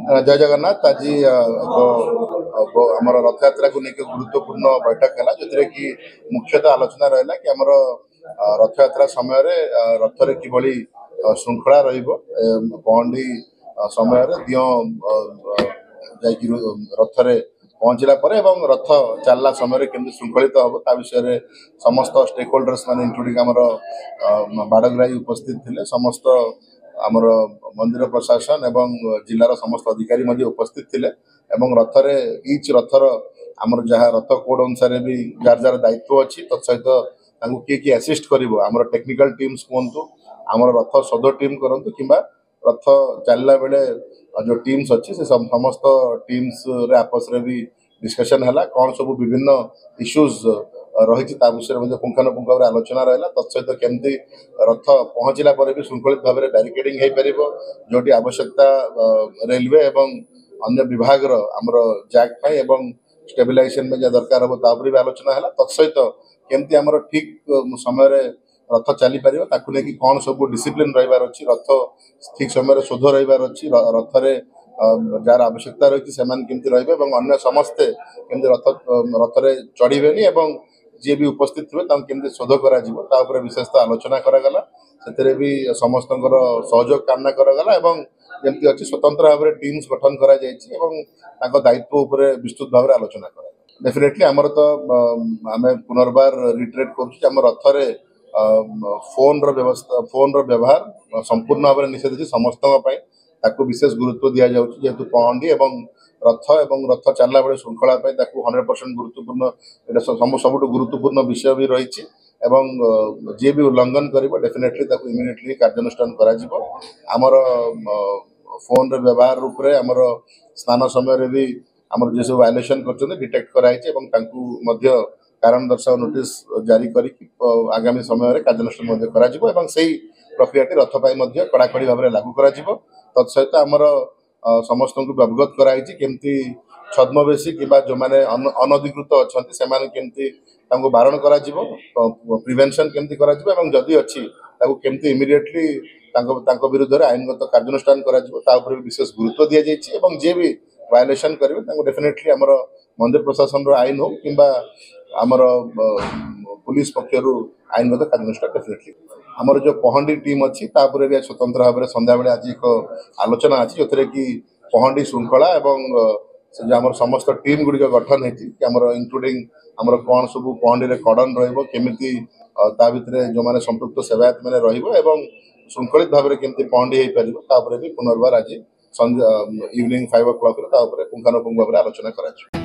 जय जगन्नाथ आज आमर रथ यात्रा को लेकर गुरुत्वपूर्ण बैठक है जो कि मुख्यतः आलोचना रहा कि आमर रथ यात्रा समय रथ रे किभली श्रृंखला रही समय दियो रथ रे पहुंचला रथ चलला समय केमती श्रृंखलित हम ता विषय समस्त स्टेक होल्डर्स मान इंक्लूडिंग आमर बाड़ग्राही उपस्थित थे समस्त आमर मंदिर प्रशासन एवं जिलार समस्त अधिकारी उपस्थित थे रथ रे इच रथर आमर जहाँ रथ कोड अनुसार भी जार जार दायित्व अच्छी तत्सहित किए आसीस्ट कर टेक्निकल टीम्स कहतु आमर रथ सदर टीम करूँ कि रथ चलला बेले जो टीम्स अच्छी से समस्त टीम्स रे आपस रे भी डिस्कशन है कौन सब विभिन्न इश्यूज रही विषय पुंखानुपुंख भाव आलोचना रहा तत्सहित केमती रथ पहुँचला भी श्रृंखलित भाव में बैरिकेडिंग हो पार जोटी आवश्यकता रेलवे एवं अन्य विभाग आमर जैक स्टेबिलाईजेशन में जहाँ दरकार हम तापर भी आलोचना है तत्सहित केमती आमर ठीक समय रथ चली पार ताकू लेकिन कौन सब डिसिप्लिन रही अच्छी रथ ठीक समय शोध रही अच्छी रथ रे जार आवश्यकता रही केमती रही अन्य समस्ते केमती रथ रे चढ़े जी भी उपस्थित थे केमती शोध कर विशेषतः आलोचना करागला से भी समस्त सहयोग कामना करागला जमती अच्छी स्वतंत्र भाव में टीम्स गठन कर दायित्व विस्तृत भाव में आलोचना कर डेफिनेटली आमर तो आम पुनर्बार रिट्रेट कर रथ रे फोन व्यवस्था फोन व्यवहार संपूर्ण भाव में निषेध अच्छी समस्त विशेष गुरुत्व दि जाऊँ जेहेतु पहंडी रथ एवं रथ चलला बेले श्रृंखला 100% गुरुत्वपूर्ण यहाँ सब गुरुत्वपूर्ण विषय भी रही जी भी उल्लंघन कर डेफिनेटली इमिडिएटली कार्यानुष्ठान कर फोन रे व्यवहार रूप में आमर स्नान समय भी आमर जो सब वायलेसन कर डिटेक्ट कराई कारण दर्शाओ नोटिस जारी कर आगामी समय कार्यानुष्ठान प्रक्रिया रथ पर कड़ाकड़ी भाव में लागू कर तत्सहित आमर समस्त को अवगत कराई केमती छद्मवेशी कि जो मैंने अनधिकृत अच्छा से बारण कर प्रिवेंशन केमती जदि अच्छी केमती इमिडिएटली विरुद्ध आईनगत कार्यानुष्ठान कर विशेष गुरुत्व दि जाइए जी भी वायलेसन करेंगे डेफिनेटली आमर मंदिर प्रशासन आईन हो कि आमर पुलिस पक्षर आईनगत कार्यानुष्ठान डेफिनेटली आमर जो पहंडी टीम अच्छी भी स्वतंत्र भाव में संध्या बेले आज एक आलोचना अच्छी जो कि पहंडी श्रृंखला एवं से जो आम समस्त टीम गुड़िक गठन होमर इंक्लूडिंग आमर कौन सब पहंडी रे कड़न रमिति भितर जो मैंने संपृक्त सेवायत मैंने श्रृंखलित भाव में केमती पहंडी हो पार भी पुनर्बार आज संध्या इवनिंग 5 o'clock पुंखानुपुंख भाव में आलोचना करा।